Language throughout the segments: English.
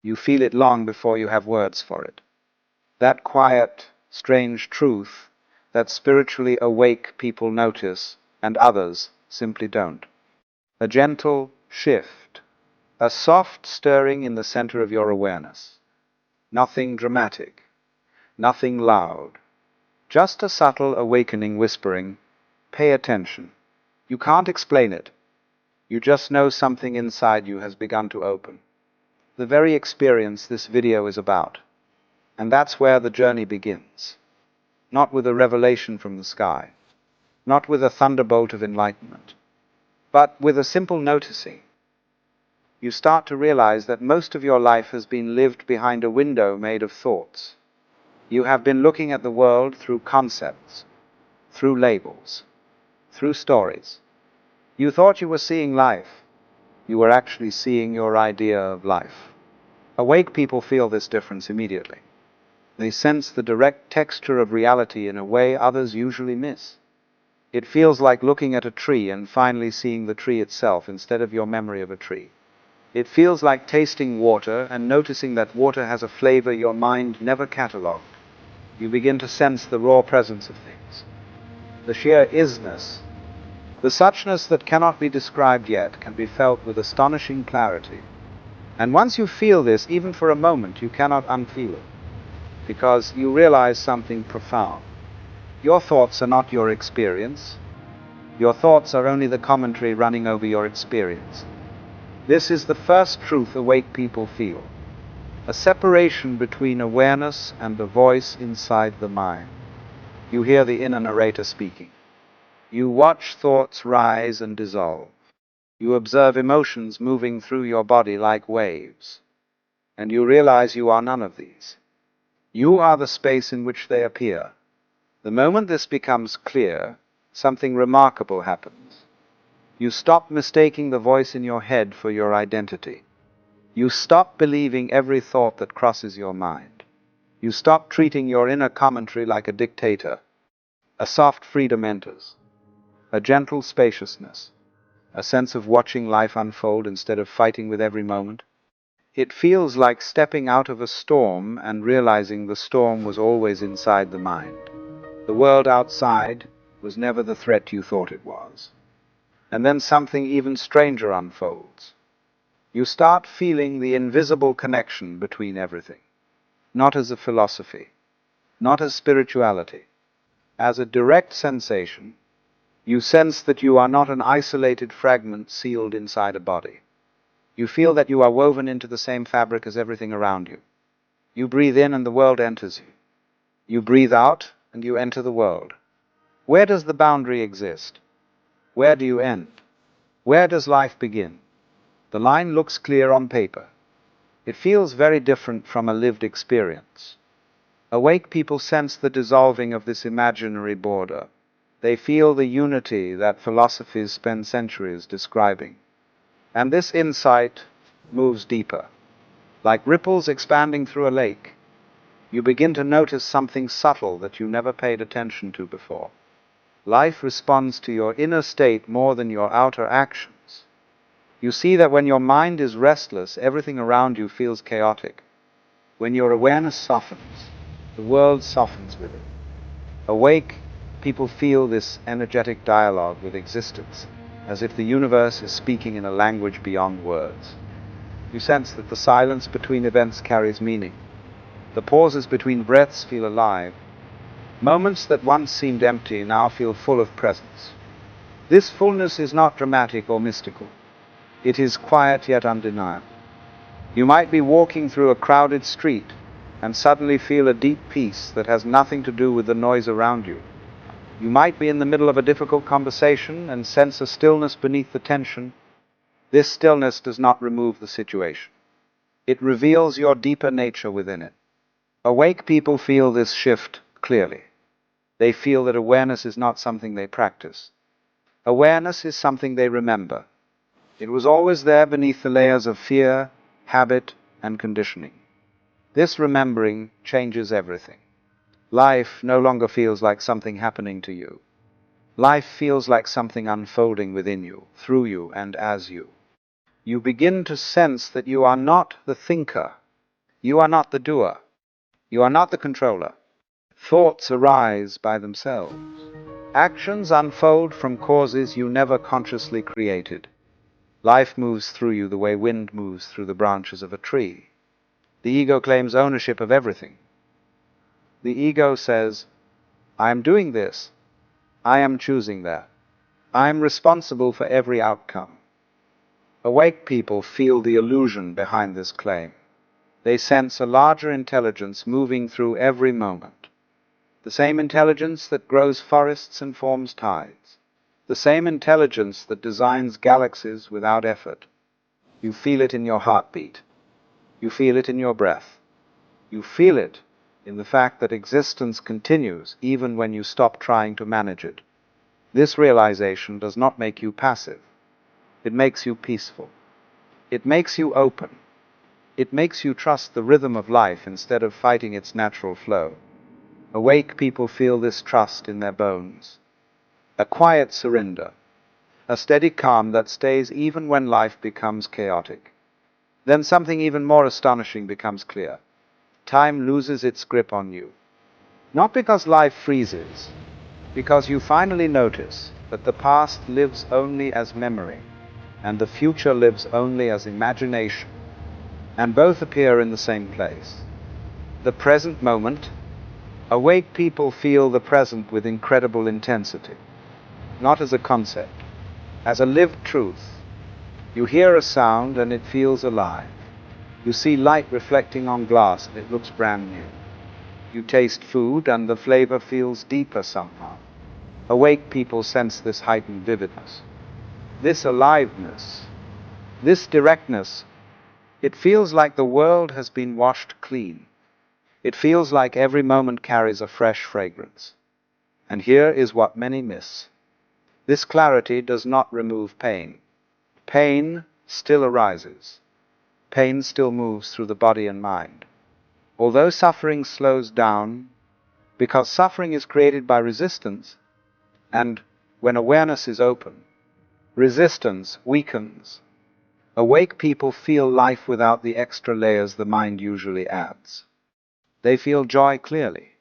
You feel it long before you have words for it. That quiet, strange truth that spiritually awake people notice and others simply don't. A gentle shift, a soft stirring in the center of your awareness. Nothing dramatic, nothing loud, just a subtle awakening whispering, "Pay attention." You can't explain it. You just know something inside you has begun to open. The very experience this video is about. And that's where the journey begins. Not with a revelation from the sky, not with a thunderbolt of enlightenment, but with a simple noticing. You start to realize that most of your life has been lived behind a window made of thoughts. You have been looking at the world through concepts, through labels, through stories. You thought you were seeing life. You were actually seeing your idea of life. Awake people feel this difference immediately. They sense the direct texture of reality in a way others usually miss. It feels like looking at a tree and finally seeing the tree itself instead of your memory of a tree. It feels like tasting water and noticing that water has a flavor your mind never catalogued. You begin to sense the raw presence of things, the sheer isness. The suchness that cannot be described yet can be felt with astonishing clarity. And once you feel this, even for a moment, you cannot unfeel it, because you realize something profound. Your thoughts are not your experience. Your thoughts are only the commentary running over your experience. This is the first truth awake people feel. A separation between awareness and the voice inside the mind. You hear the inner narrator speaking. You watch thoughts rise and dissolve. You observe emotions moving through your body like waves. And you realize you are none of these. You are the space in which they appear. The moment this becomes clear, something remarkable happens. You stop mistaking the voice in your head for your identity. You stop believing every thought that crosses your mind. You stop treating your inner commentary like a dictator. A soft freedom enters, a gentle spaciousness, a sense of watching life unfold instead of fighting with every moment. It feels like stepping out of a storm and realizing the storm was always inside the mind. The world outside was never the threat you thought it was. And then something even stranger unfolds. You start feeling the invisible connection between everything. Not as a philosophy, not as spirituality, as a direct sensation. You sense that you are not an isolated fragment sealed inside a body. You feel that you are woven into the same fabric as everything around you. You breathe in and the world enters you. You breathe out and you enter the world. Where does the boundary exist? Where do you end? Where does life begin? The line looks clear on paper. It feels very different from a lived experience. Awake people sense the dissolving of this imaginary border. They feel the unity that philosophies spend centuries describing. And this insight moves deeper. Like ripples expanding through a lake, you begin to notice something subtle that you never paid attention to before. Life responds to your inner state more than your outer actions. You see that when your mind is restless, everything around you feels chaotic. When your awareness softens, the world softens with it. Awake, people feel this energetic dialogue with existence, as if the universe is speaking in a language beyond words. You sense that the silence between events carries meaning. The pauses between breaths feel alive. Moments that once seemed empty now feel full of presence. This fullness is not dramatic or mystical. It is quiet yet undeniable. You might be walking through a crowded street and suddenly feel a deep peace that has nothing to do with the noise around you. You might be in the middle of a difficult conversation and sense a stillness beneath the tension. This stillness does not remove the situation. It reveals your deeper nature within it. Awake people feel this shift clearly. They feel that awareness is not something they practice. Awareness is something they remember. It was always there beneath the layers of fear, habit, and conditioning. This remembering changes everything. Life no longer feels like something happening to you. Life feels like something unfolding within you, through you, and as you. You begin to sense that you are not the thinker, You are not the doer. You are not the controller. Thoughts arise by themselves. Actions unfold from causes you never consciously created. Life moves through you the way wind moves through the branches of a tree. The ego claims ownership of everything. The ego says, I am doing this. I am choosing that. I am responsible for every outcome. Awake people feel the illusion behind this claim. They sense a larger intelligence moving through every moment. The same intelligence that grows forests and forms tides. The same intelligence that designs galaxies without effort. You feel it in your heartbeat. You feel it in your breath. You feel it in the fact that existence continues even when you stop trying to manage it. This realization does not make you passive. It makes you peaceful. It makes you open. It makes you trust the rhythm of life instead of fighting its natural flow. Awake people feel this trust in their bones. A quiet surrender. A steady calm that stays even when life becomes chaotic. Then something even more astonishing becomes clear. Time loses its grip on you. Not because life freezes, because you finally notice that the past lives only as memory, and the future lives only as imagination, and both appear in the same place. The present moment. Awake people feel the present with incredible intensity, not as a concept, as a lived truth. You hear a sound and it feels alive. You see light reflecting on glass and it looks brand new. You taste food and the flavor feels deeper somehow. Awake people sense this heightened vividness, this aliveness, this directness. It feels like the world has been washed clean. It feels like every moment carries a fresh fragrance. And here is what many miss. This clarity does not remove pain. Pain still arises. Pain still moves through the body and mind. Although suffering slows down, because suffering is created by resistance, and when awareness is open, resistance weakens. Awake people feel life without the extra layers the mind usually adds. They feel joy clearly.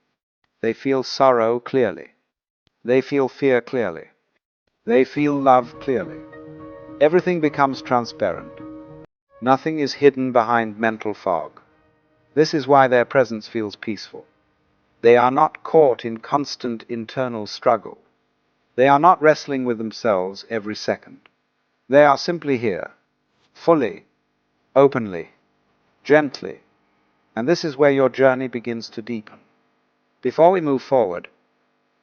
They feel sorrow clearly. They feel fear clearly. They feel love clearly. Everything becomes transparent. Nothing is hidden behind mental fog. This is why their presence feels peaceful. They are not caught in constant internal struggle. They are not wrestling with themselves every second. They are simply here, fully, openly, gently. And this is where your journey begins to deepen. Before we move forward,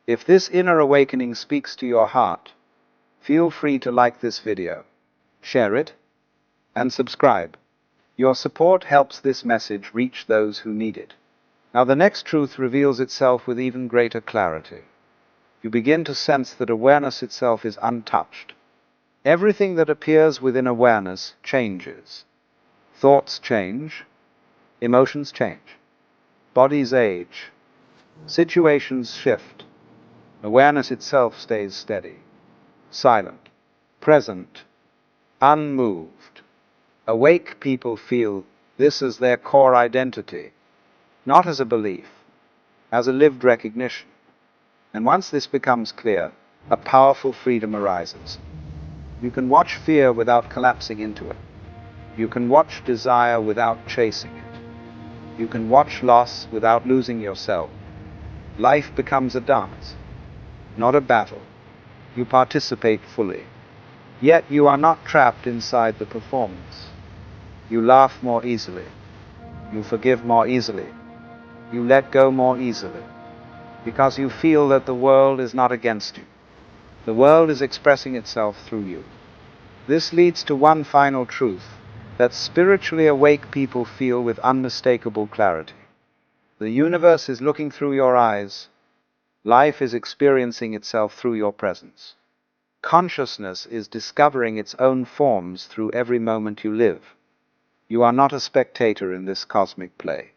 if this inner awakening speaks to your heart, feel free to like this video, share it, and subscribe. Your support helps this message reach those who need it. Now the next truth reveals itself with even greater clarity. You begin to sense that awareness itself is untouched. Everything that appears within awareness changes. Thoughts change, emotions change, bodies age, situations shift. Awareness itself stays steady, silent, present, unmoved. Awake people feel this as their core identity, not as a belief, as a lived recognition. And once this becomes clear, a powerful freedom arises. You can watch fear without collapsing into it. You can watch desire without chasing it. You can watch loss without losing yourself. Life becomes a dance, not a battle. You participate fully. Yet you are not trapped inside the performance. You laugh more easily. You forgive more easily. You let go more easily. Because you feel that the world is not against you. The world is expressing itself through you. This leads to one final truth that spiritually awake people feel with unmistakable clarity. The universe is looking through your eyes. Life is experiencing itself through your presence. Consciousness is discovering its own forms through every moment you live. You are not a spectator in this cosmic play.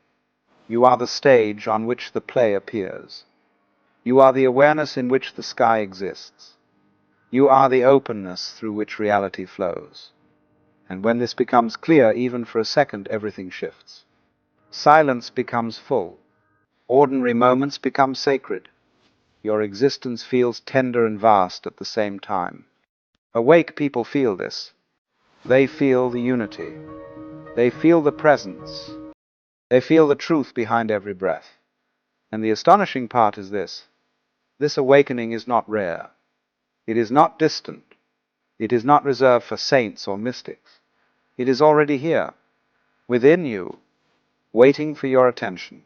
You are the stage on which the play appears. You are the awareness in which the sky exists. You are the openness through which reality flows. And when this becomes clear, even for a second, everything shifts. Silence becomes full. Ordinary moments become sacred. Your existence feels tender and vast at the same time. Awake people feel this. They feel the unity. They feel the presence. They feel the truth behind every breath. And the astonishing part is this. This awakening is not rare. It is not distant. It is not reserved for saints or mystics. It is already here, within you, waiting for your attention.